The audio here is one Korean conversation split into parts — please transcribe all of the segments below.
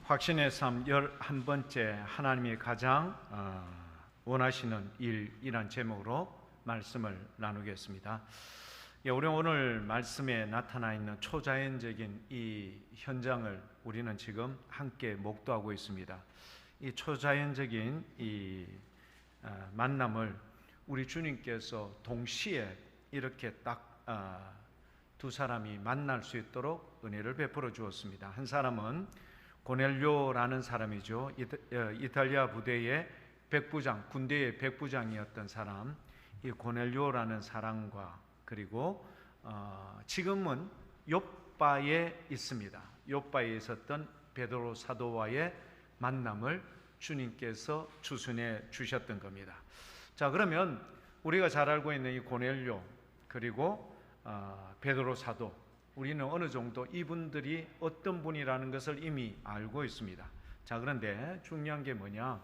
확신의 삶 11번째 하나님이 가장 원하시는 일이란 제목으로 말씀을 나누겠습니다. 우리 오늘 말씀에 나타나 있는 초자연적인 이 현장을 우리는 지금 함께 목도하고 있습니다. 이 초자연적인 이 만남을 우리 주님께서 동시에 이렇게 딱 두 사람이 만날 수 있도록 은혜를 베풀어 주었습니다. 한 사람은 고넬료라는 사람이죠. 이탈리아 부대의 백부장, 군대의 백부장이었던 사람, 이 고넬료라는 사람과 그리고 지금은 욥바에 있습니다. 욥바에 있었던 베드로 사도와의 만남을 주님께서 주선해 주셨던 겁니다. 자, 그러면 우리가 잘 알고 있는 이 고넬료 그리고 베드로 사도, 우리는 어느 정도 이분들이 어떤 분이라는 것을 이미 알고 있습니다. 자, 그런데 중요한 게 뭐냐?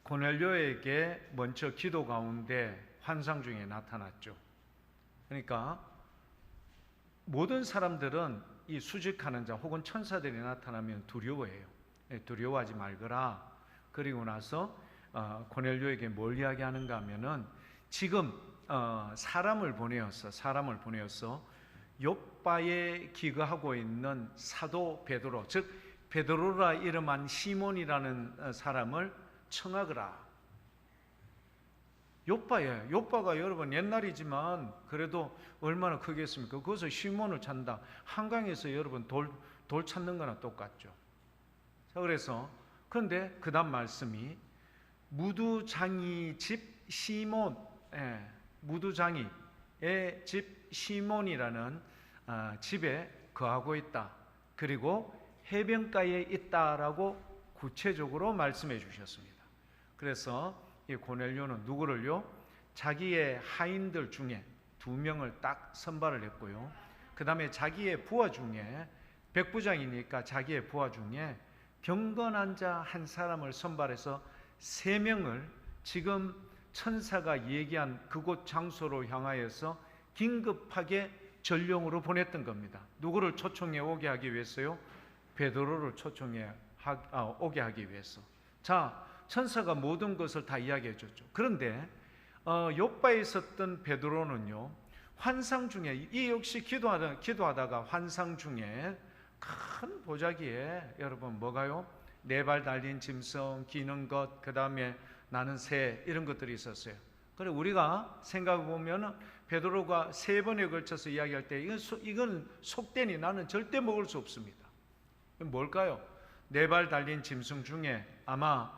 고넬료에게 먼저 기도 가운데 환상 중에 나타났죠. 그러니까 모든 사람들은 이 수직하는 자 혹은 천사들이 나타나면 두려워해요. 두려워하지 말거라. 그리고 나서 고넬료에게 뭘 이야기하는가 하면은 지금 사람을 보내어서 욥바에 기거하고 있는 사도 베드로, 즉 베드로라 이름한 시몬이라는 사람을 청하거라. 욥바가 여러분 옛날이지만 그래도 얼마나 크겠습니까? 거기서 시몬을 찾는다. 한강에서 여러분 돌 찾는 거나 똑같죠. 자, 그래서 그런데 그 다음 말씀이 무두장이 집 시몬, 무두장이의 집 시몬이라는 집에 거하고 있다. 그리고 해변가에 있다라고 구체적으로 말씀해 주셨습니다. 그래서 이 고넬료는 누구를요? 자기의 하인들 중에 2명을 딱 선발을 했고요. 그 다음에 자기의 부하 중에, 백부장이니까 자기의 부하 중에 경건한 자 한 사람을 선발해서 3명을 지금 천사가 얘기한 그곳 장소로 향하여서 긴급하게 전령으로 보냈던 겁니다. 누구를 초청해 오게 하기 위해서요? 베드로를 초청해 오게 하기 위해서. 자, 천사가 모든 것을 다 이야기해 줬죠. 그런데 욥바에 있었던 베드로는요, 환상 중에, 이 역시 기도하다가 환상 중에 큰 보자기에 여러분 뭐가요? 4발 달린 짐승, 기는 것, 그 다음에 나는 새, 이런 것들이 있었어요. 그래 우리가 생각해 보면 베드로가 3번에 걸쳐서 이야기할 때 이건 속되니 나는 절대 먹을 수 없습니다. 뭘까요? 4발 달린 짐승 중에 아마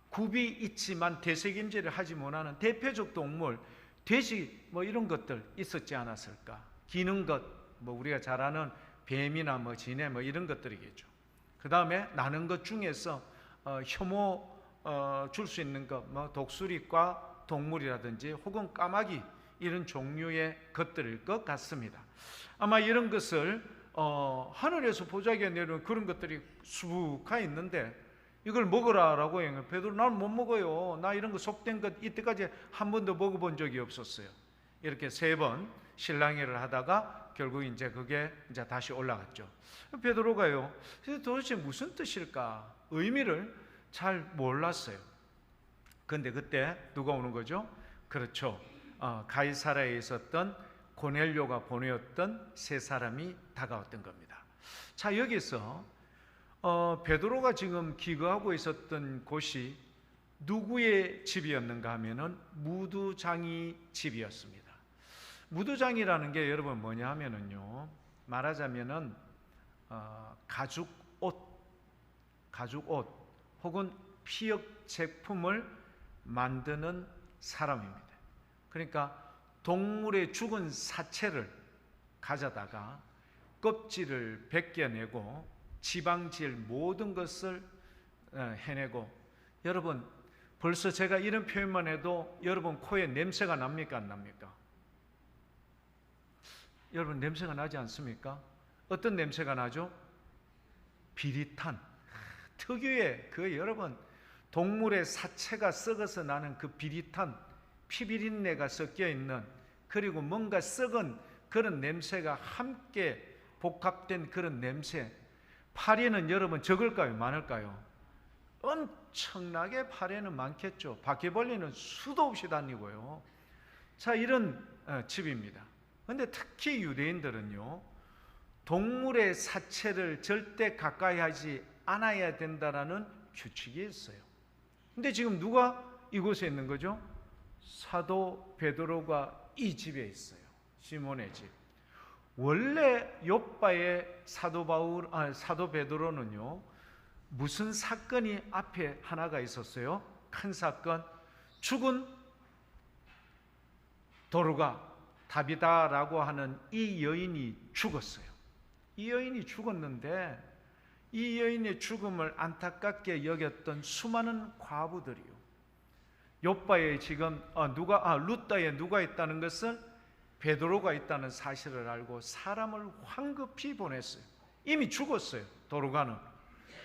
굽이 있지만 되새김질을 하지 못하는 대표적 동물, 돼지 뭐 이런 것들 있었지 않았을까? 기는 것, 뭐 우리가 잘 아는 뱀이나 뭐 지네 뭐 이런 것들이겠죠. 그 다음에 나는 것 중에서 혐오 줄 수 있는 것, 뭐 독수리과 동물이라든지 혹은 까마귀 이런 종류의 것들일 것 같습니다. 아마 이런 것을 하늘에서 보자기에 내려온 그런 것들이 수북하 있는데 이걸 먹으라라고 해요. 베드로 나는 못 먹어요. 나 이런 거 속된 것 이때까지 한 번도 먹어본 적이 없었어요. 이렇게 3번 실랑이를 하다가 결국 이제 그게 이제 다시 올라갔죠. 베드로가요, 도대체 무슨 뜻일까? 의미를 잘 몰랐어요. 그런데 그때 누가 오는 거죠? 그렇죠. 가이사라에 있었던 고넬료가 보내었던 3사람이 다가왔던 겁니다. 자, 여기서 베드로가 지금 기거하고 있었던 곳이 누구의 집이었는가 하면은 무두장이 집이었습니다. 무두장이라는 게 여러분 뭐냐 하면은요, 말하자면은 가죽 옷 혹은 피혁 제품을 만드는 사람입니다. 그러니까 동물의 죽은 사체를 가져다가 껍질을 벗겨내고 지방질 모든 것을 해내고, 여러분 벌써 제가 이런 표현만 해도 여러분 코에 냄새가 납니까 안 납니까? 여러분 냄새가 나지 않습니까? 어떤 냄새가 나죠? 비릿한 특유의 그 여러분 동물의 사체가 썩어서 나는 그 비릿한 피비린내가 섞여 있는, 그리고 뭔가 썩은 그런 냄새가 함께 복합된 그런 냄새, 파리는 여러분 적을까요? 많을까요? 엄청나게 파리는 많겠죠. 바퀴벌레는 수도 없이 다니고요. 자, 이런 집입니다. 그런데 특히 유대인들은요, 동물의 사체를 절대 가까이 하지 않아야 된다라는 규칙이 있어요. 근데 지금 누가 이곳에 있는 거죠? 사도 베드로가 이 집에 있어요. 시몬의 집. 원래 요바의 사도 베드로는요, 무슨 사건이 앞에 하나가 있었어요? 큰 사건. 죽은 도르가 다비다라고 하는 이 여인이 죽었어요. 이 여인이 죽었는데 이 여인의 죽음을 안타깝게 여겼던 수많은 과부들이요, 요바에 지금 루다에 누가 있다는 것을 베드로가 있다는 사실을 알고 사람을 황급히 보냈어요. 이미 죽었어요. 도르가는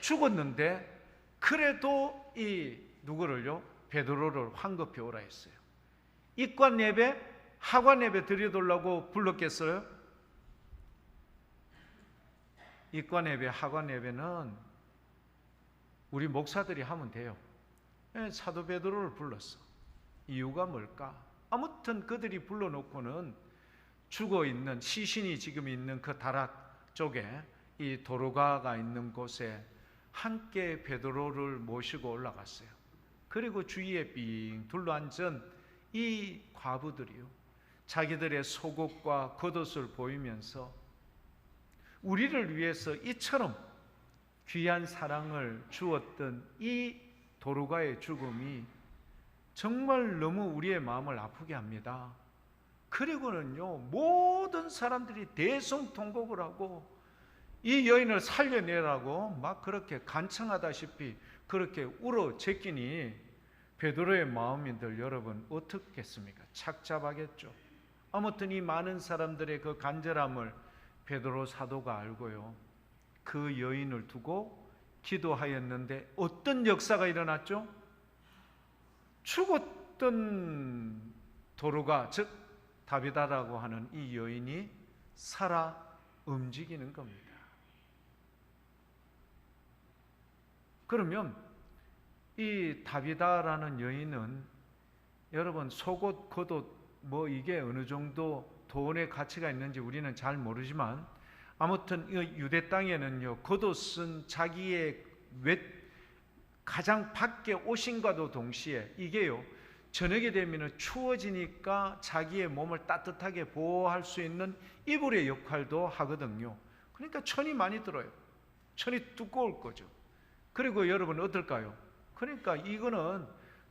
죽었는데 그래도 이 누구를요? 베드로를 황급히 오라 했어요. 입관 예배, 하관 예배 드려달라고 불렀겠어요? 입관 예배, 하관 예배는 우리 목사들이 하면 돼요. 사도 베드로를 불렀어. 이유가 뭘까? 아무튼 그들이 불러놓고는 죽어있는 시신이 지금 있는 그 다락 쪽에 이 도르가가 있는 곳에 함께 베드로를 모시고 올라갔어요. 그리고 주위에 빙 둘러앉은 이 과부들이요, 자기들의 속옷과 겉옷을 보이면서 우리를 위해서 이처럼 귀한 사랑을 주었던 이 도르가의 죽음이 정말 너무 우리의 마음을 아프게 합니다. 그리고는요, 모든 사람들이 대성통곡을 하고 이 여인을 살려내라고 막 그렇게 간청하다시피 그렇게 울어 제끼니 베드로의 마음인들 여러분 어떻겠습니까? 착잡하겠죠. 아무튼 이 많은 사람들의 그 간절함을 베드로 사도가 알고요, 그 여인을 두고 기도하였는데 어떤 역사가 일어났죠? 죽었던 도르가, 즉 다비다라고 하는 이 여인이 살아 움직이는 겁니다. 그러면 이 다비다라는 여인은 여러분 속옷, 겉옷 뭐 이게 어느 정도 돈의 가치가 있는지 우리는 잘 모르지만 아무튼 유대 땅에는요, 겉옷은 자기의 가장 밖에 오신과도 동시에 이게요, 저녁이 되면 추워지니까 자기의 몸을 따뜻하게 보호할 수 있는 이불의 역할도 하거든요. 그러니까 천이 많이 들어요. 천이 두꺼울 거죠. 그리고 여러분 어떨까요? 그러니까 이거는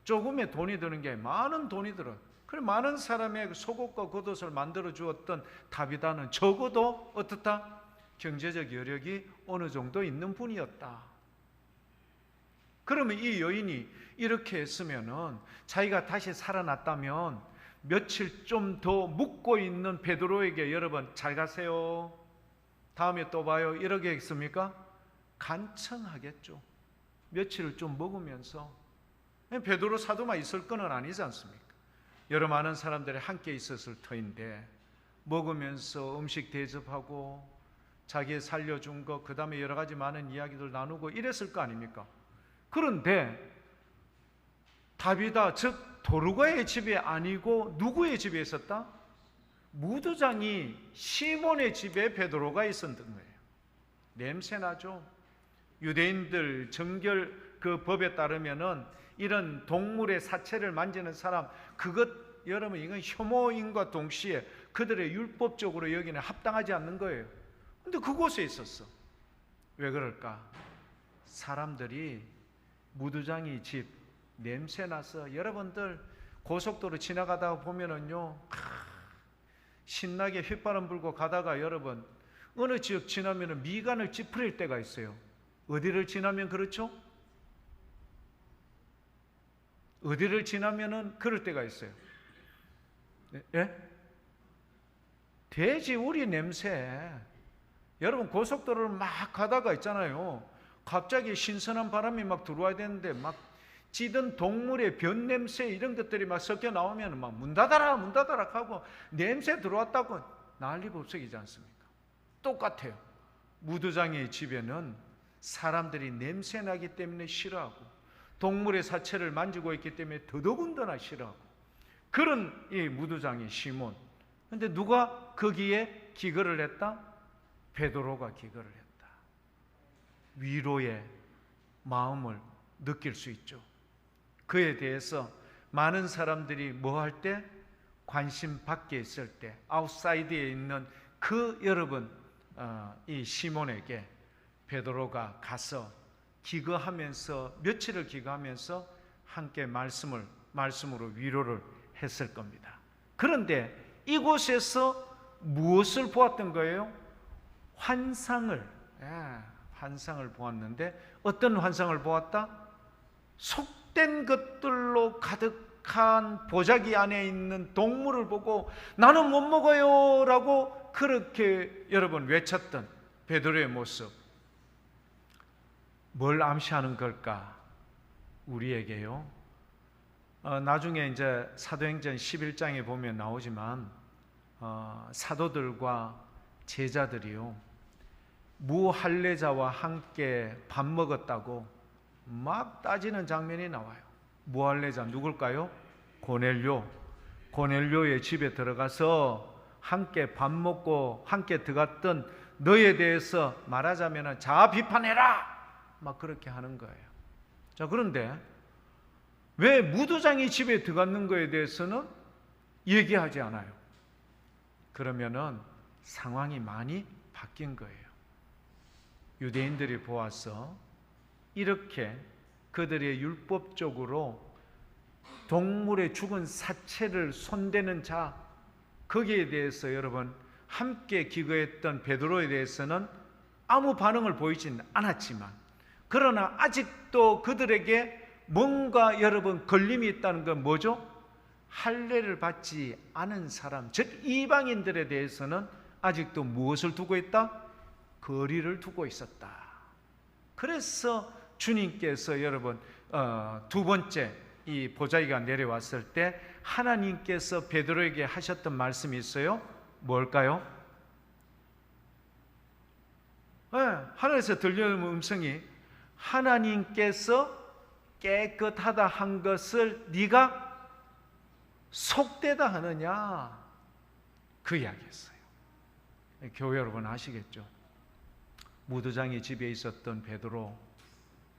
조금의 돈이 드는 게 많은 돈이 들어요. 그래, 많은 사람의 속옷과 겉옷을 만들어 주었던 다비다는 적어도 어떻다? 경제적 여력이 어느 정도 있는 분이었다. 그러면 이 여인이 이렇게 했으면은, 자기가 다시 살아났다면 며칠 좀 더 묵고 있는 베드로에게 여러분 잘 가세요, 다음에 또 봐요, 이러겠습니까? 간청하겠죠. 며칠을 좀 먹으면서. 베드로 사도만 있을 건 아니지 않습니까? 여러 많은 사람들이 함께 있었을 터인데 먹으면서 음식 대접하고 자기 살려준 거, 그 다음에 여러 가지 많은 이야기들 나누고 이랬을 거 아닙니까? 그런데 다비다, 즉 도르가의 집에 아니고 누구의 집에 있었다? 무두장이 시몬의 집에 베드로가 있었던 거예요. 냄새나죠? 유대인들 정결 그 법에 따르면은 이런 동물의 사체를 만지는 사람, 그것 여러분 이건 혐오인과 동시에 그들의 율법적으로 여기는 합당하지 않는 거예요. 근데 그곳에 있었어. 왜 그럴까? 사람들이 무두장이 집 냄새나서, 여러분들 고속도로 지나가다 보면은요, 신나게 휘바람 불고 가다가 여러분 어느 지역 지나면은 미간을 찌푸릴 때가 있어요. 어디를 지나면 그렇죠? 어디를 지나면은 그럴 때가 있어요. 예? 돼지우리 냄새. 여러분 고속도로를 막 가다가 있잖아요, 갑자기 신선한 바람이 막 들어와야 되는데 막 찌든 동물의 변 냄새 이런 것들이 막 섞여 나오면 막 문 닫아라 문 닫아라 하고 냄새 들어왔다고 난리 법석이지 않습니까? 똑같아요. 무두장의 집에는 사람들이 냄새나기 때문에 싫어하고 동물의 사체를 만지고 있기 때문에 더더군다나 싫어하고 그런 이 무두장의 시몬. 근데 누가 거기에 기거를 했다? 베드로가 기거를 했다. 위로의 마음을 느낄 수 있죠. 그에 대해서 많은 사람들이 뭐 할 때? 관심 밖에 있을 때, 아웃사이드에 있는 그 여러분, 이 시몬에게 베드로가 가서 기거하면서 며칠을 기거하면서 함께 말씀으로 위로를 했을 겁니다. 그런데 이곳에서 무엇을 보았던 거예요? 환상을 보았는데 어떤 환상을 보았다? 속된 것들로 가득한 보자기 안에 있는 동물을 보고 나는 못 먹어요 라고 그렇게 여러분 외쳤던 베드로의 모습, 뭘 암시하는 걸까? 우리에게요. 나중에 이제 사도행전 11장에 보면 나오지만 사도들과 제자들이요 무할례자와 함께 밥 먹었다고 막 따지는 장면이 나와요. 무할례자 누굴까요? 고넬료의 집에 들어가서 함께 밥 먹고 함께 들어갔던 너에 대해서 말하자면 자아 비판해라 막 그렇게 하는 거예요. 자, 그런데 왜 무두장이 집에 들어갔는 거에 대해서는 얘기하지 않아요? 그러면은 상황이 많이 바뀐 거예요. 유대인들이 보아서 이렇게 그들의 율법적으로 동물의 죽은 사체를 손대는 자, 거기에 대해서 여러분 함께 기거했던 베드로에 대해서는 아무 반응을 보이진 않았지만, 그러나 아직도 그들에게 뭔가 여러분 걸림이 있다는 건 뭐죠? 할례를 받지 않은 사람, 즉 이방인들에 대해서는 아직도 무엇을 두고 있다? 거리를 두고 있었다. 그래서 주님께서 여러분 두 번째 이 보자기가 내려왔을 때 하나님께서 베드로에게 하셨던 말씀이 있어요. 뭘까요? 하늘에서 들려오는 음성이 하나님께서 깨끗하다 한 것을 네가 속되다 하느냐, 그 이야기였어요. 교회 여러분 아시겠죠? 무두장의 집에 있었던 베드로,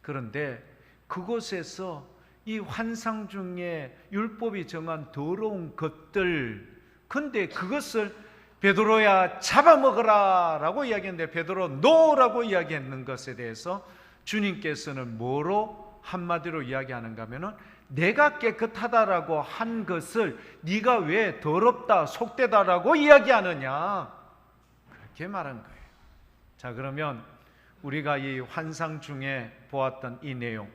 그런데 그곳에서 이 환상 중에 율법이 정한 더러운 것들, 근데 그것을 베드로야 잡아먹어라 라고 이야기했는데 베드로 노라고 이야기했는 것에 대해서 주님께서는 뭐로 한마디로 이야기하는가 하면은 내가 깨끗하다라고 한 것을 네가 왜 더럽다 속되다라고 이야기하느냐, 그렇게 말한 거예요. 자, 그러면 우리가 이 환상 중에 보았던 이 내용,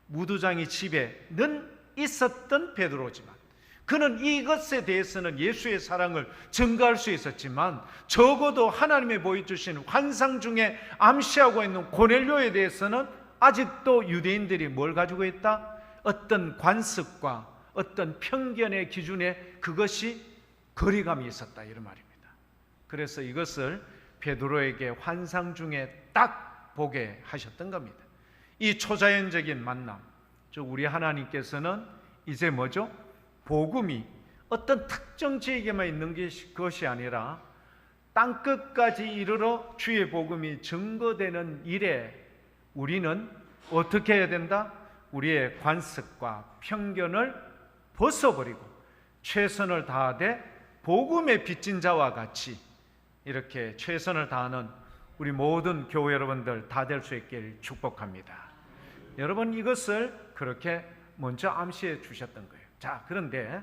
무두장이 집에는 있었던 베드로지만 그는 이것에 대해서는 예수의 사랑을 증거할 수 있었지만 적어도 하나님이 보여주신 환상 중에 암시하고 있는 고넬료에 대해서는 아직도 유대인들이 뭘 가지고 있다? 어떤 관습과 어떤 편견의 기준에 그것이 거리감이 있었다, 이런 말입니다. 그래서 이것을 베드로에게 환상 중에 딱 보게 하셨던 겁니다. 이 초자연적인 만남, 즉 우리 하나님께서는 이제 뭐죠? 복음이 어떤 특정 지역에만 있는 것이 아니라 땅끝까지 이르러 주의 복음이 증거되는 일에 우리는 어떻게 해야 된다? 우리의 관습과 편견을 벗어버리고 최선을 다하되 복음의 빚진 자와 같이 이렇게 최선을 다하는 우리 모든 교회 여러분들 다 될 수 있길 축복합니다. 여러분, 이것을 그렇게 먼저 암시해 주셨던 거예요. 자, 그런데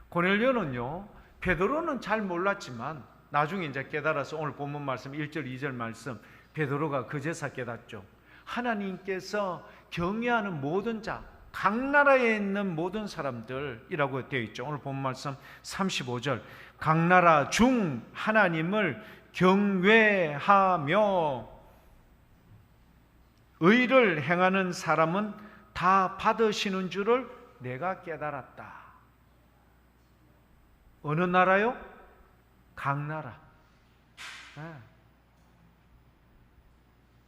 고넬료는요, 베드로는 잘 몰랐지만 나중에 이제 깨달아서 오늘 본문 말씀 1절 2절 말씀, 베드로가 그제서 깨닫죠. 하나님께서 경외하는 모든 자, 각 나라에 있는 모든 사람들이라고 되어 있죠. 오늘 본문 말씀 35절, 각 나라 중 하나님을 경외하며 의를 행하는 사람은 다 받으시는 줄을 내가 깨달았다. 어느 나라요? 각 나라.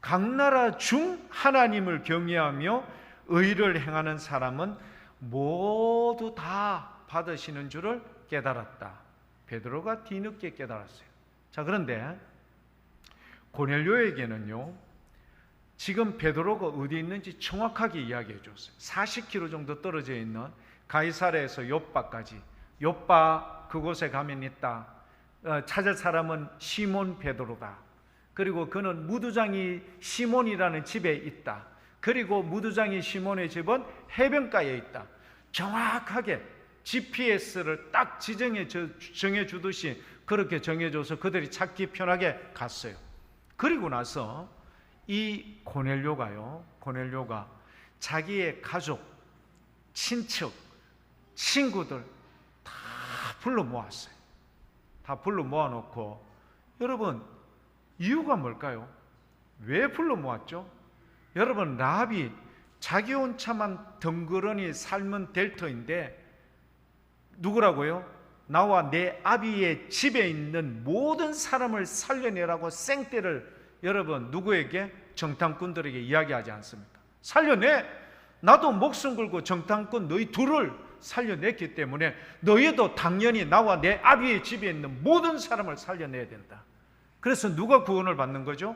각 나라 중 하나님을 경외하며 의를 행하는 사람은 모두 다 받으시는 줄을 깨달았다. 베드로가 뒤늦게 깨달았어요. 자, 그런데 고넬료에게는요, 지금 베드로가 어디 있는지 정확하게 이야기해 줬어요. 40km 정도 떨어져 있는 가이사랴에서 욥바까지, 욥바 그곳에 가면 있다. 찾을 사람은 시몬 베드로다. 그리고 그는 무두장이 시몬이라는 집에 있다. 그리고 무두장이 시몬의 집은 해변가에 있다. 정확하게 GPS를 딱 정해주듯이 그렇게 정해줘서 그들이 찾기 편하게 갔어요. 그리고 나서 이 고넬료가 자기의 가족, 친척, 친구들 다 불러 모았어요. 다 불러 모아놓고, 여러분 이유가 뭘까요? 왜 불러 모았죠? 여러분, 라합이 자기 혼자만 덩그러니 삶은 델터인데 누구라고요? 나와 내 아비의 집에 있는 모든 사람을 살려내라고 생떼를 여러분 누구에게? 정탐꾼들에게 이야기하지 않습니까? 살려내! 나도 목숨 걸고 정탐꾼 너희 둘을 살려냈기 때문에 너희도 당연히 나와 내 아비의 집에 있는 모든 사람을 살려내야 된다. 그래서 누가 구원을 받는 거죠?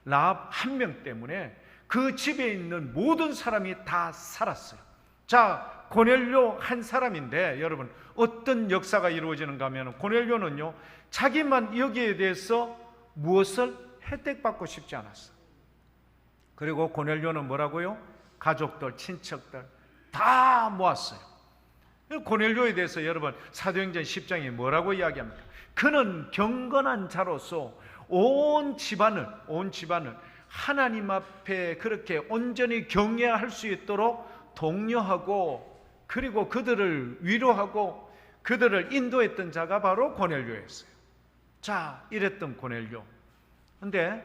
라합 한 명 때문에 그 집에 있는 모든 사람이 다 살았어요. 자, 고넬료 한 사람인데 여러분 어떤 역사가 이루어지는가 하면, 고넬료는요 자기만 여기에 대해서 무엇을 혜택받고 싶지 않았어. 그리고 고넬료는 뭐라고요? 가족들, 친척들 다 모았어요. 고넬료에 대해서 여러분 사도행전 10장에 뭐라고 이야기합니까? 그는 경건한 자로서 온 집안을 하나님 앞에 그렇게 온전히 경외할 수 있도록 독려하고, 그리고 그들을 위로하고 그들을 인도했던 자가 바로 고넬료였어요. 자, 이랬던 고넬료. 근데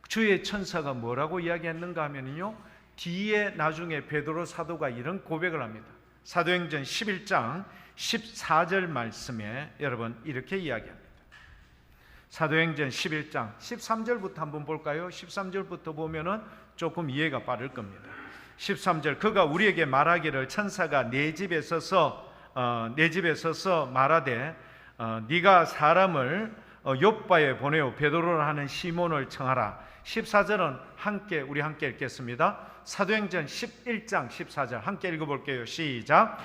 주의 천사가 뭐라고 이야기했는가 하면요, 뒤에 나중에 베드로 사도가 이런 고백을 합니다. 사도행전 11장 14절 말씀에 여러분 이렇게 이야기합니다. 사도행전 11장 13절부터 한번 볼까요? 13절부터 보면은 조금 이해가 빠를 겁니다. 13절, 그가 우리에게 말하기를 천사가 내 집에 서서 말하되 네가 사람을 욥바에 보내어 베드로라 하는 시몬을 청하라. 14절은 우리 함께 읽겠습니다. 사도행전 11장 14절 함께 읽어볼게요. 시작.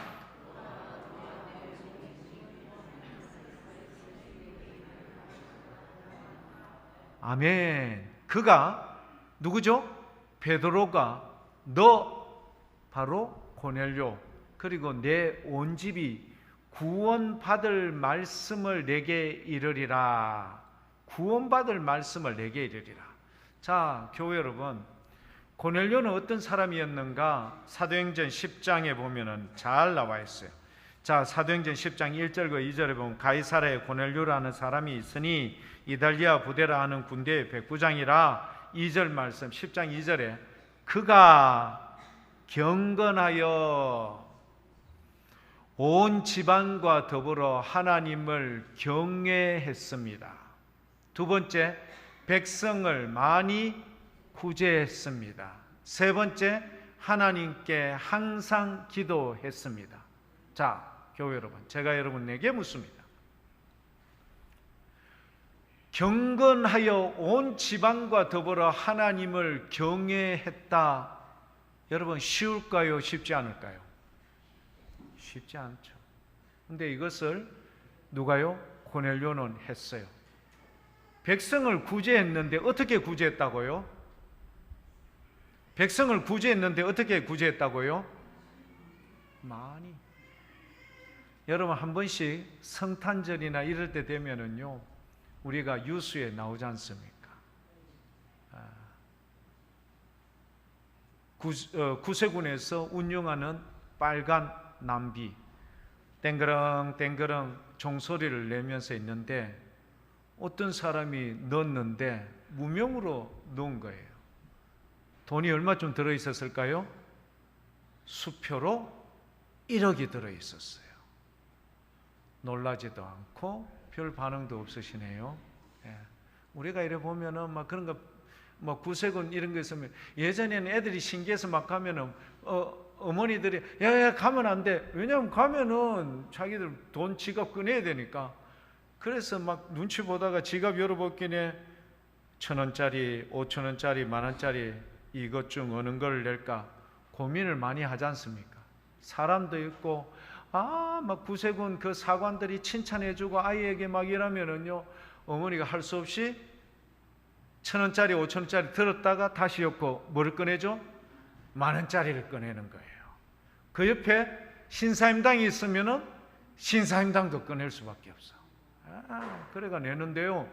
아멘. 그가 누구죠? 베드로가 너 바로 고넬료, 그리고 내 온 집이 구원받을 말씀을 내게 이르리라. 구원받을 말씀을 내게 이르리라. 자, 교회 여러분, 고넬료는 어떤 사람이었는가? 사도행전 10장에 보면은 잘 나와 있어요. 자, 사도행전 10장 1절과 2절에 보면 가이사랴에 고넬료라는 사람이 있으니 이달리아 부대라 하는 군대의 백부장이라. 2절 말씀 10장 2절에 그가 경건하여 온 집안과 더불어 하나님을 경외했습니다. 두 번째, 백성을 많이 구제했습니다. 세 번째, 하나님께 항상 기도했습니다. 자, 교회 여러분, 제가 여러분에게 묻습니다. 경건하여 온 집안과 더불어 하나님을 경외했다. 여러분 쉬울까요? 쉽지 않을까요? 쉽지 않죠. 근데 이것을 누가요? 고넬료는 했어요. 백성을 구제했는데 어떻게 구제했다고요? 백성을 구제했는데 어떻게 구제했다고요? 많이. 여러분 한 번씩 성탄절이나 이럴 때 되면은요, 우리가 유수에 나오지 않습니까? 구세군에서 운영하는 빨간 남비 땡그렁 종소리를 내면서 있는데 어떤 사람이 넣었는데 무명으로 넣은 거예요. 돈이 얼마쯤 들어있었을까요? 수표로 1억이 들어있었어요. 놀라지도 않고 별 반응도 없으시네요. 예. 우리가 이래 보면은 막 그런 거 뭐 구세군 이런 거 있으면 예전에는 애들이 신기해서 막 가면은 어머니들이 야야 가면 안 돼. 왜냐하면 가면은 자기들 돈 지갑 꺼내야 되니까. 그래서 막 눈치 보다가 지갑 열어보기에 1,000원짜리, 5,000원짜리, 10,000원짜리 이것 중 어느 걸 낼까 고민을 많이 하지 않습니까? 사람도 있고 막 구세군 그 사관들이 칭찬해주고 아이에게 막 이러면은요 어머니가 할 수 없이 1,000원짜리, 5,000원짜리 들었다가 다시 엮고 뭐를 꺼내죠? 10,000원짜리를 꺼내는 거예요. 그 옆에 신사임당이 있으면은 신사임당도 꺼낼 수밖에 없어. 그래가 내는데요.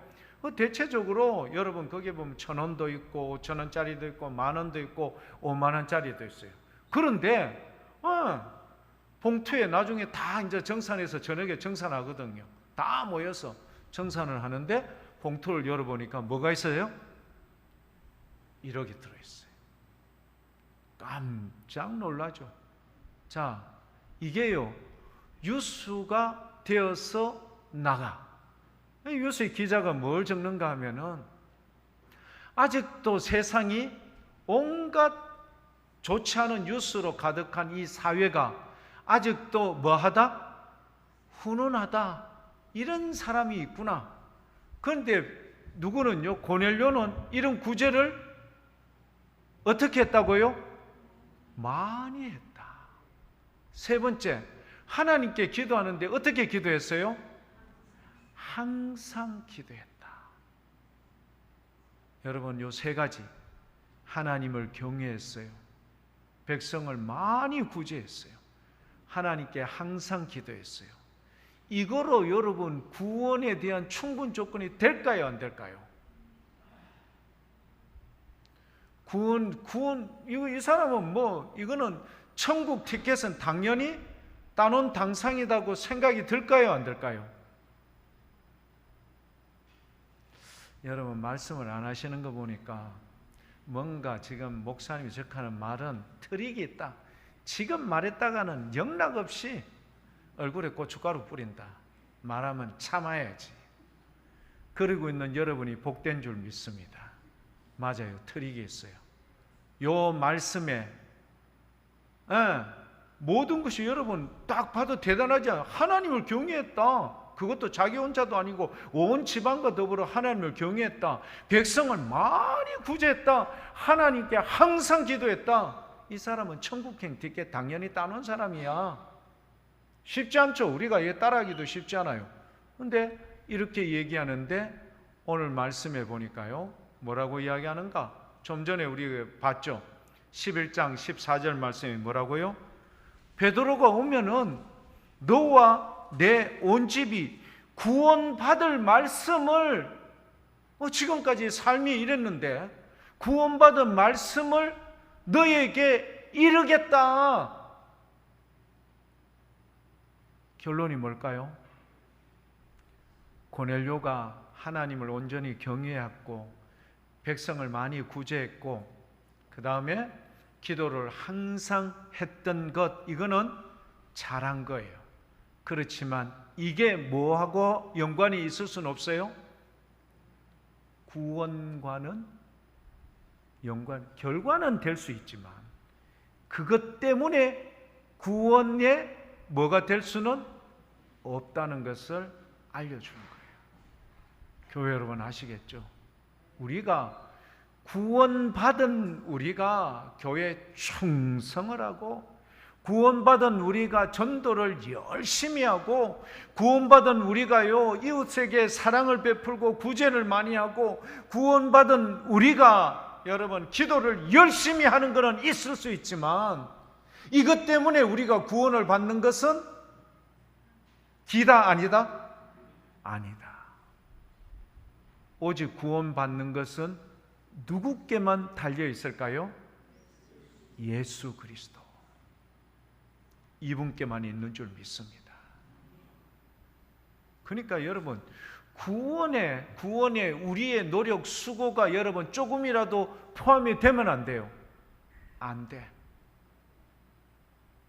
대체적으로 여러분 거기에 보면 1,000원도 있고 5,000원짜리도 있고 10,000원도 있고 50,000원짜리도 있어요. 그런데 봉투에 나중에 다 이제 정산해서 저녁에 정산하거든요. 다 모여서 정산을 하는데 봉투를 열어보니까 뭐가 있어요? 1억이 들어있어요. 깜짝 놀라죠. 자, 이게요 뉴스가 되어서 나가. 뉴스의 기자가 뭘 적는가 하면은 아직도 세상이 온갖 좋지 않은 뉴스로 가득한 이 사회가 아직도 뭐하다? 훈훈하다. 이런 사람이 있구나. 그런데 누구는요? 고넬료는 이런 구제를 어떻게 했다고요? 많이 했다. 세 번째, 하나님께 기도하는데 어떻게 기도했어요? 항상 기도했다. 여러분, 요 세 가지 하나님을 경외했어요. 백성을 많이 구제했어요. 하나님께 항상 기도했어요. 이거로 여러분 구원에 대한 충분 조건이 될까요? 안 될까요? 구원 이 사람은 이거는 천국 티켓은 당연히 따놓은 당상이라고 생각이 들까요? 안 될까요? 여러분 말씀을 안 하시는 거 보니까 뭔가 지금 목사님이 적하는 말은 트릭이 있다. 지금 말했다가는 영락없이 얼굴에 고춧가루 뿌린다. 말하면 참아야지. 그러고 있는 여러분이 복된 줄 믿습니다. 맞아요. 트릭이 있어요. 요 말씀에 모든 것이 여러분 딱 봐도 대단하지 않아요? 하나님을 경외했다. 그것도 자기 혼자도 아니고 온 집안과 더불어 하나님을 경외했다. 백성을 많이 구제했다. 하나님께 항상 기도했다. 이 사람은 천국행 티켓 당연히 따놓은 사람이야. 쉽지 않죠. 우리가 얘 따라하기도 쉽지 않아요. 그런데 이렇게 얘기하는데 오늘 말씀해 보니까요 뭐라고 이야기하는가? 좀 전에 우리 봤죠. 11장 14절 말씀이 뭐라고요? 베드로가 오면은 너와 내 온 집이 구원받을 말씀을 지금까지 삶이 이랬는데 구원받은 말씀을 너에게 이르겠다. 결론이 뭘까요? 고넬료가 하나님을 온전히 경외했고 백성을 많이 구제했고 그 다음에 기도를 항상 했던 것, 이거는 잘한 거예요. 그렇지만 이게 뭐하고 연관이 있을 수는 없어요? 구원과는 결과는 될 수 있지만 그것 때문에 구원에 뭐가 될 수는 없다는 것을 알려주는 거예요. 교회 여러분 아시겠죠? 우리가 구원받은 우리가 교회에 충성을 하고 구원받은 우리가 전도를 열심히 하고 구원받은 우리가요 이웃에게 사랑을 베풀고 구제를 많이 하고 구원받은 우리가 여러분 기도를 열심히 하는 것은 있을 수 있지만 이것 때문에 우리가 구원을 받는 것은 기다 아니다? 아니다. 오직 구원받는 것은 누구께만 달려 있을까요? 예수 그리스도. 이분께만 있는 줄 믿습니다. 그러니까 여러분 구원에 우리의 노력 수고가 여러분 조금이라도 포함이 되면 안 돼요. 안 돼.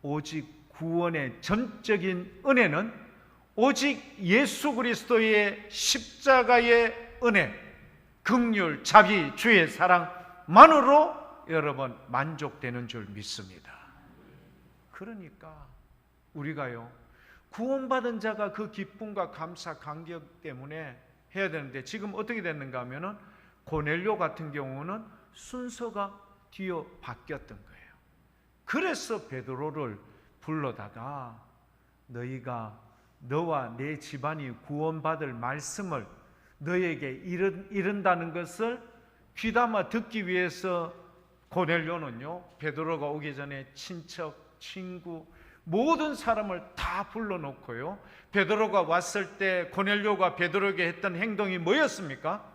오직 구원의 전적인 은혜는 오직 예수 그리스도의 십자가의 은혜, 긍휼, 자비, 주의 사랑만으로 여러분 만족되는 줄 믿습니다. 그러니까 우리가요, 구원받은 자가 그 기쁨과 감사, 감격 때문에 해야 되는데 지금 어떻게 됐는가 하면은 고넬료 같은 경우는 순서가 뒤어 바뀌었던 거예요. 그래서 베드로를 불러다가 너희가 너와 내 집안이 구원받을 말씀을 너에게 이른다는 것을 귀담아 듣기 위해서 고넬료는요, 베드로가 오기 전에 친척, 친구, 모든 사람을 다 불러놓고요, 베드로가 왔을 때 고넬료가 베드로에게 했던 행동이 뭐였습니까?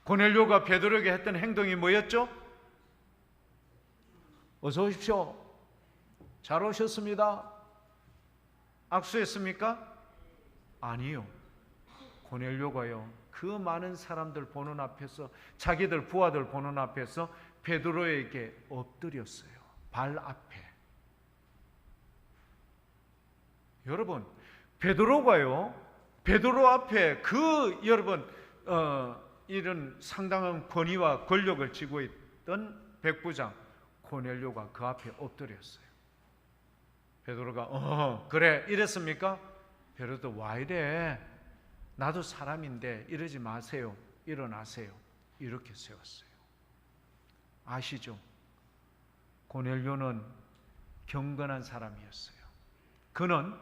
고넬료가 베드로에게 했던 행동이 뭐였죠? 어서 오십시오. 잘 오셨습니다. 악수했습니까? 아니요. 고넬료가요, 그 많은 사람들 보는 앞에서, 자기들 부하들 보는 앞에서 베드로에게 엎드렸어요. 발 앞에. 여러분, 베드로가요, 베드로 앞에 여러분 이런 상당한 권위와 권력을 쥐고 있던 백부장 고넬료가 그 앞에 엎드렸어요. 베드로가 그래 이랬습니까? 베드로도 와 이래, 나도 사람인데 이러지 마세요, 일어나세요, 이렇게 세웠어요. 아시죠? 고넬료는 경건한 사람이었어요. 그는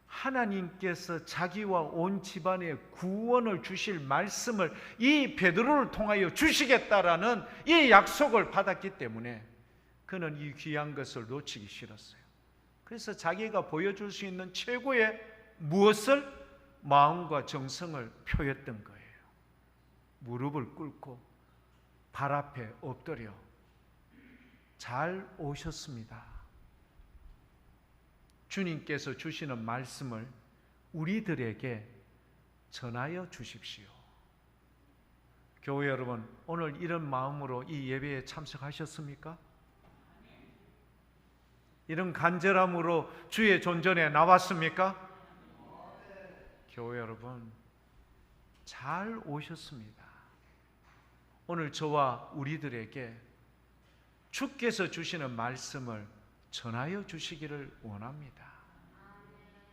하나님께서 자기와 온 집안에 구원을 주실 말씀을 이 베드로를 통하여 주시겠다라는 이 약속을 받았기 때문에 그는 이 귀한 것을 놓치기 싫었어요. 그래서 자기가 보여줄 수 있는 최고의 무엇을? 마음과 정성을 표했던 거예요. 무릎을 꿇고 발 앞에 엎드려 잘 오셨습니다. 주님께서 주시는 말씀을 우리들에게 전하여 주십시오. 교회 여러분, 오늘 이런 마음으로 이 예배에 참석하셨습니까? 이런 간절함으로 주의 존전에 나왔습니까? 교회 여러분, 잘 오셨습니다. 오늘 저와 우리들에게 주께서 주시는 말씀을 전하여 주시기를 원합니다.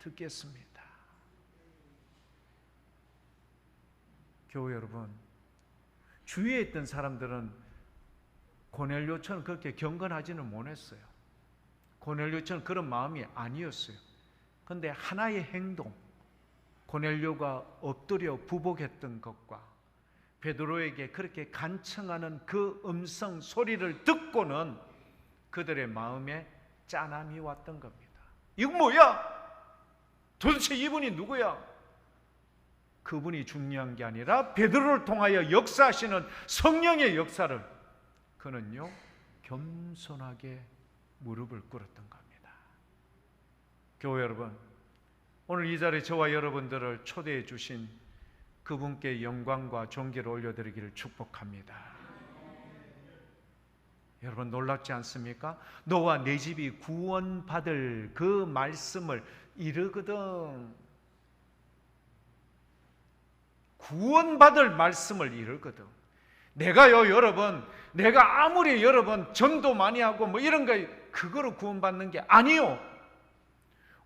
듣겠습니다. 교회 여러분, 주위에 있던 사람들은 고넬료처럼 그렇게 경건하지는 못했어요. 고넬료처럼 그런 마음이 아니었어요. 그런데 하나의 행동, 고넬료가 엎드려 부복했던 것과 베드로에게 그렇게 간청하는 그 음성 소리를 듣고는 그들의 마음에 짠함이 왔던 겁니다. 이거 뭐야? 도대체 이분이 누구야? 그분이 중요한 게 아니라 베드로를 통하여 역사하시는 성령의 역사를 그는요, 겸손하게 무릎을 꿇었던 겁니다. 교회 여러분, 오늘 이 자리에 저와 여러분들을 초대해 주신 그분께 영광과 존귀를 올려드리기를 축복합니다. 여러분 놀랍지 않습니까? 너와 내 집이 구원받을 그 말씀을 이르거든. 구원받을 말씀을 이르거든. 내가요 여러분, 내가 아무리 여러분 전도 많이 하고 뭐 이런 거 그거로 구원받는 게 아니요.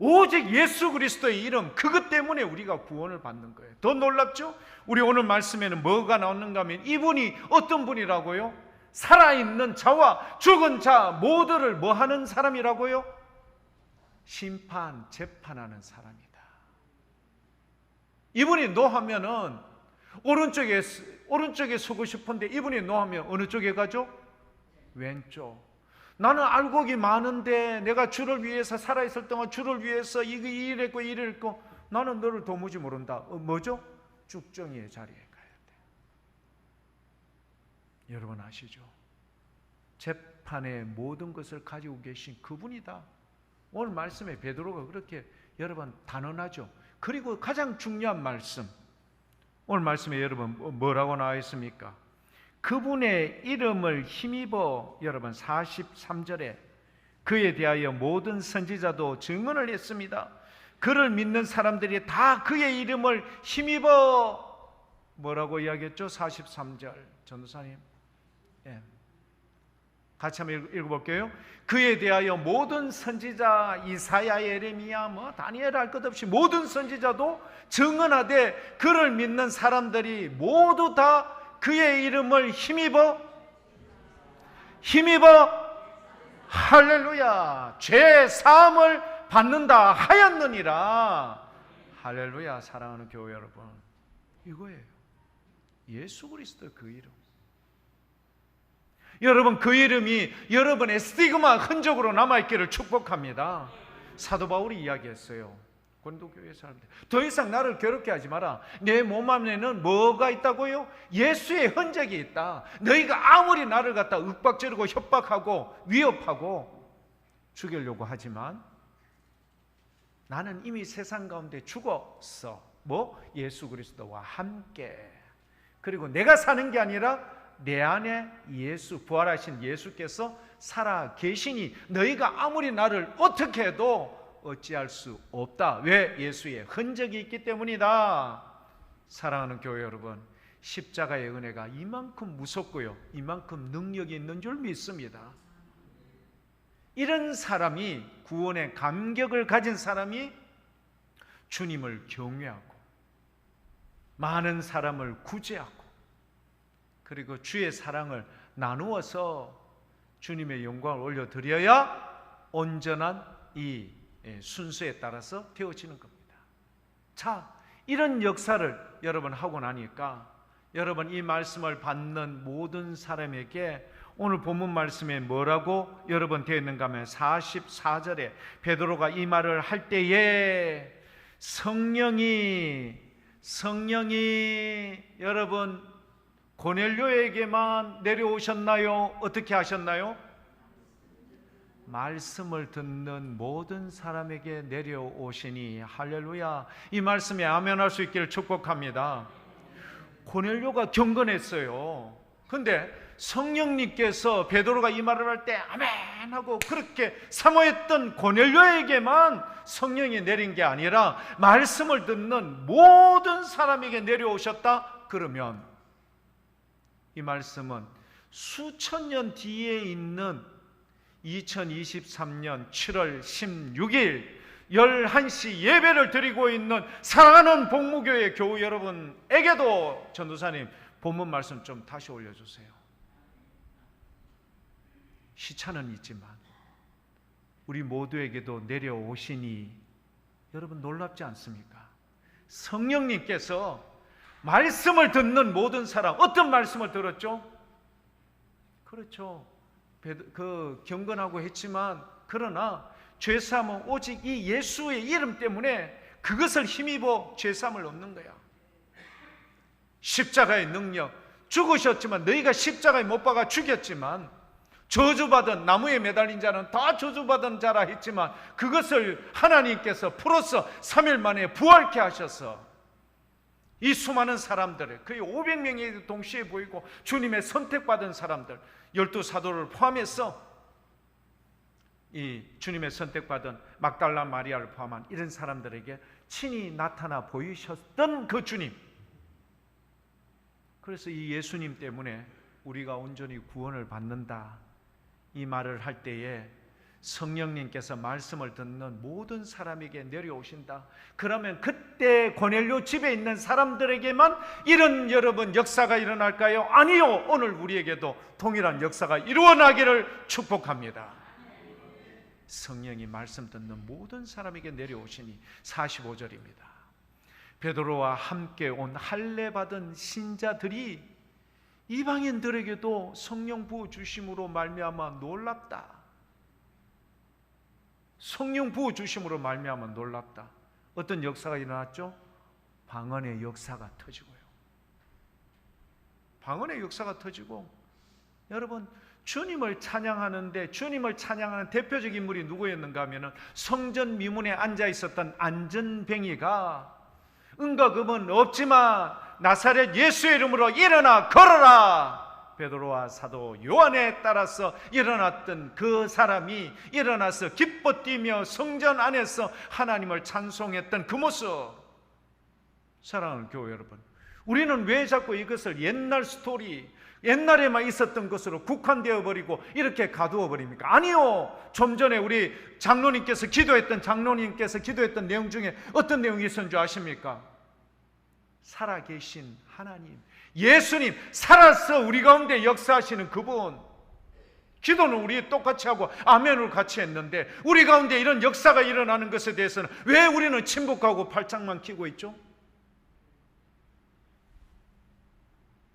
오직 예수 그리스도의 이름, 그것 때문에 우리가 구원을 받는 거예요. 더 놀랍죠? 우리 오늘 말씀에는 뭐가 나오는가 하면 이분이 어떤 분이라고요? 살아있는 자와 죽은 자 모두를 뭐 하는 사람이라고요? 심판, 재판하는 사람이다. 이분이 노하면은 오른쪽에 서고 싶은데 이분이 노하면 어느 쪽에 가죠? 왼쪽. 나는 알곡이 많은데 내가 주를 위해서 살아있을 동안 주를 위해서 이랬고 이랬고 나는 너를 도무지 모른다. 뭐죠? 쭉정이의 자리에 가야 돼. 여러분 아시죠? 재판의 모든 것을 가지고 계신 그분이다. 오늘 말씀에 베드로가 그렇게 여러분 단언하죠. 그리고 가장 중요한 말씀, 오늘 말씀에 여러분 뭐라고 나와 있습니까? 그분의 이름을 힘입어 여러분 43절에 그에 대하여 모든 선지자도 증언을 했습니다. 그를 믿는 사람들이 다 그의 이름을 힘입어 뭐라고 이야기했죠? 43절 전도사님. 예. 같이 한번 읽어볼게요. 그에 대하여 모든 선지자 이사야, 예레미야, 다니엘 할 것 없이 모든 선지자도 증언하되 그를 믿는 사람들이 모두 다 그의 이름을 힘입어 할렐루야 죄 사함을 받는다 하였느니라. 할렐루야. 사랑하는 교회 여러분, 이거예요. 예수 그리스도 그 이름. 여러분, 그 이름이 여러분의 스티그마 흔적으로 남아있기를 축복합니다. 사도 바울이 이야기했어요. 고린도 교회 사람들, 더 이상 나를 괴롭게 하지 마라. 내 몸 안에는 뭐가 있다고요? 예수의 흔적이 있다. 너희가 아무리 나를 갖다 윽박지르고 협박하고 위협하고 죽이려고 하지만 나는 이미 세상 가운데 죽었어. 뭐? 예수 그리스도와 함께. 그리고 내가 사는 게 아니라 내 안에 예수, 부활하신 예수께서 살아 계시니 너희가 아무리 나를 어떻게 해도 어찌할 수 없다. 왜? 예수의 흔적이 있기 때문이다. 사랑하는 교회 여러분, 십자가의 은혜가 이만큼 무섭고요, 이만큼 능력이 있는 줄 믿습니다. 이런 사람이, 구원의 감격을 가진 사람이 주님을 경외하고 많은 사람을 구제하고 그리고 주의 사랑을 나누어서 주님의 영광을 올려드려야 온전한 이 순서에 따라서 되어지는 겁니다. 자, 이런 역사를 여러분 하고 나니까 여러분, 이 말씀을 받는 모든 사람에게 오늘 본문 말씀에 뭐라고 여러분 되어 있는가 하면 44절에 베드로가 이 말을 할 때에 성령이 여러분 고넬료에게만 내려오셨나요? 어떻게 하셨나요? 말씀을 듣는 모든 사람에게 내려오시니. 할렐루야. 이 말씀에 아멘할 수 있기를 축복합니다. 고넬료가 경건했어요. 근데 성령님께서 베드로가 이 말을 할 때 아멘하고 그렇게 사모했던 고넬료에게만 성령이 내린 게 아니라 말씀을 듣는 모든 사람에게 내려오셨다. 그러면 이 말씀은 수천 년 뒤에 있는 2023년 7월 16일 11시 예배를 드리고 있는 사랑하는 복무교회 교우 여러분에게도 전도사님 본문 말씀 좀 다시 올려주세요. 시차는 있지만 우리 모두에게도 내려오시니 여러분 놀랍지 않습니까? 성령님께서 말씀을 듣는 모든 사람, 어떤 말씀을 들었죠? 그렇죠. 그 경건하고 했지만 그러나 죄사함은 오직 이 예수의 이름 때문에 그것을 힘입어 죄사함을 얻는 거야. 십자가의 능력, 죽으셨지만 너희가 십자가에 못 박아 죽였지만 저주받은, 나무에 매달린 자는 다 저주받은 자라 했지만 그것을 하나님께서 풀어서 3일 만에 부활케 하셔서 이 수많은 사람들을, 거의 500명이 동시에 보이고 주님의 선택받은 사람들, 12사도를 포함해서 이 주님의 선택받은 막달라 마리아를 포함한 이런 사람들에게 친히 나타나 보이셨던 그 주님. 그래서 이 예수님 때문에 우리가 온전히 구원을 받는다, 이 말을 할 때에 성령님께서 말씀을 듣는 모든 사람에게 내려오신다. 그러면 그때 고넬료 집에 있는 사람들에게만 이런 여러분 역사가 일어날까요? 아니요. 오늘 우리에게도 동일한 역사가 일어나기를 축복합니다. 성령이 말씀 듣는 모든 사람에게 내려오시니. 45절입니다. 베드로와 함께 온 할례 받은 신자들이 이방인들에게도 성령 부어 주심으로 말미암아 놀랍다. 성령 부어 주심으로 말미암아 놀랍다. 어떤 역사가 일어났죠? 방언의 역사가 터지고요. 방언의 역사가 터지고, 여러분 주님을 찬양하는데 주님을 찬양하는 대표적 인물이 누구였는가 하면은 성전 미문에 앉아 있었던 안전뱅이가 은과 금은 없지만 나사렛 예수의 이름으로 일어나 걸어라. 베드로와 사도 요한에 따라서 일어났던 그 사람이 일어나서 기뻐 뛰며 성전 안에서 하나님을 찬송했던 그 모습. 사랑하는 교회 여러분, 우리는 왜 자꾸 이것을 옛날 스토리, 옛날에만 있었던 것으로 국한되어 버리고 이렇게 가두어 버립니까? 아니요. 좀 전에 우리 장로님께서 기도했던 내용 중에 어떤 내용이 있었는 줄 아십니까? 살아계신 하나님, 예수님, 살아서 우리 가운데 역사하시는 그분. 기도는 우리 똑같이 하고 아멘을 같이 했는데 우리 가운데 이런 역사가 일어나는 것에 대해서는 왜 우리는 침묵하고 팔짱만 끼고 있죠?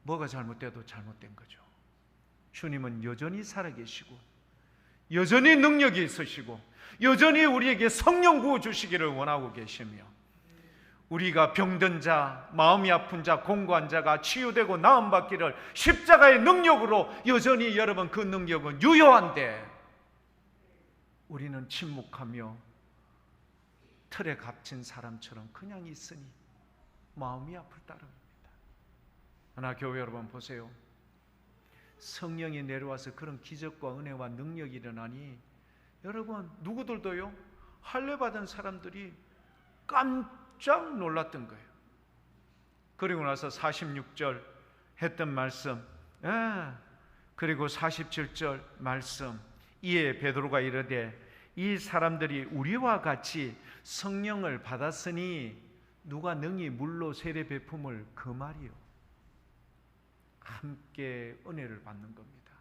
뭐가 잘못돼도 잘못된 거죠. 주님은 여전히 살아계시고 여전히 능력이 있으시고 여전히 우리에게 성령 부어주시기를 원하고 계시며, 우리가 병든 자, 마음이 아픈 자, 공고한 자가 치유되고 나음받기를 십자가의 능력으로 여전히 여러분 그 능력은 유효한데 우리는 침묵하며 틀에 갇힌 사람처럼 그냥 있으니 마음이 아플 따름입니다. 하나 교회 여러분 보세요. 성령이 내려와서 그런 기적과 은혜와 능력이 일어나니 여러분 누구들도요, 할례 받은 사람들이 깜짝 놀랐던 거예요. 그리고 나서 46절 했던 말씀, 그리고 47절 말씀, 이에 베드로가 이르되 이 사람들이 우리와 같이 성령을 받았으니 누가 능히 물로 세례 베품을, 그 말이요. 함께 은혜를 받는 겁니다.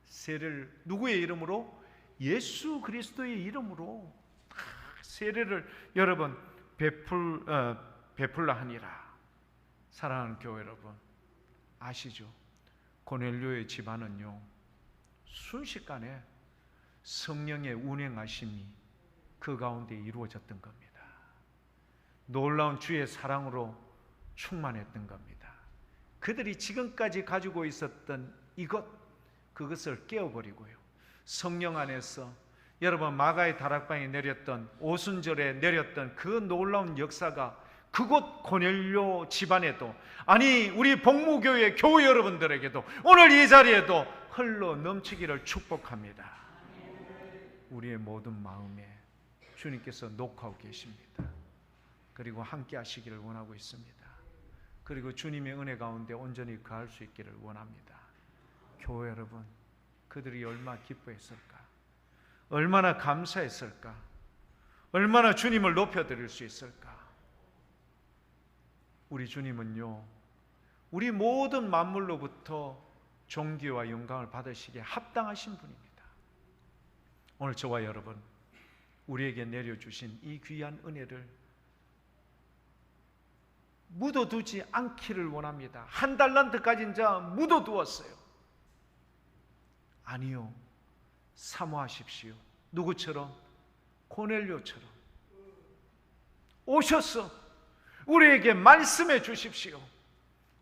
세례를 누구의 이름으로? 예수 그리스도의 이름으로 세례를 여러분 베풀라 하니라. 사랑하는 교회 여러분, 아시죠? 고넬료의 집안은요, 순식간에 성령의 운행하심이 그 가운데 이루어졌던 겁니다. 놀라운 주의 사랑으로 충만했던 겁니다. 그들이 지금까지 가지고 있었던 그것을 깨어버리고요, 성령 안에서 여러분 마가의 다락방에 내렸던, 오순절에 내렸던 그 놀라운 역사가 그곳 고넬료 집안에도, 아니 우리 복무교회 교회 여러분들에게도 오늘 이 자리에도 흘러 넘치기를 축복합니다. 우리의 모든 마음에 주님께서 녹하고 계십니다. 그리고 함께 하시기를 원하고 있습니다. 그리고 주님의 은혜 가운데 온전히 거할 수 있기를 원합니다. 교회 여러분, 그들이 얼마나 기뻐했을까, 얼마나 감사했을까, 얼마나 주님을 높여드릴 수 있을까. 우리 주님은요, 우리 모든 만물로부터 존귀와 영광을 받으시기에 합당하신 분입니다. 오늘 저와 여러분, 우리에게 내려주신 이 귀한 은혜를 묻어두지 않기를 원합니다. 한 달란트 가진 자 묻어두었어요. 아니요, 사모하십시오. 누구처럼? 고넬료처럼 오셔서 우리에게 말씀해 주십시오.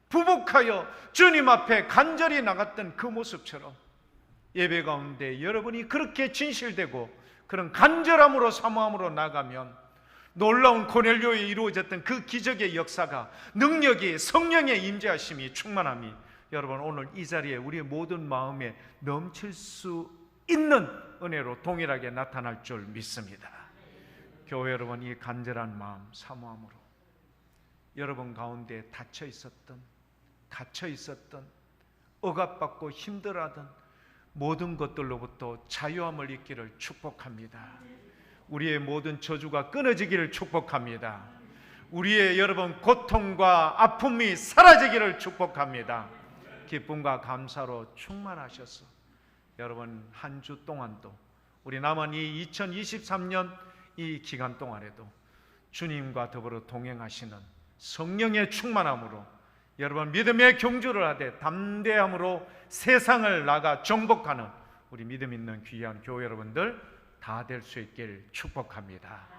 부복하여 주님 앞에 간절히 나갔던 그 모습처럼 예배 가운데 여러분이 그렇게 진실되고 그런 간절함으로 사모함으로 나가면 놀라운 고넬료에 이루어졌던 그 기적의 역사가, 능력이, 성령의 임재하심이, 충만함이 여러분 오늘 이 자리에 우리의 모든 마음에 넘칠 수 있는 은혜로 동일하게 나타날 줄 믿습니다. 교회 여러분, 이 간절한 마음, 사모함으로 여러분 가운데 닫혀 있었던 억압받고 힘들어하던 모든 것들로부터 자유함을 얻기를 축복합니다. 우리의 모든 저주가 끊어지기를 축복합니다. 우리의 여러분 고통과 아픔이 사라지기를 축복합니다. 기쁨과 감사로 충만하셔서 여러분 한 주 동안도, 우리 남은 이 2023년 이 기간 동안에도 주님과 더불어 동행하시는 성령의 충만함으로 여러분 믿음의 경주를 하되 담대함으로 세상을 나가 정복하는 우리 믿음 있는 귀한 교회 여러분들 다 될 수 있길 축복합니다.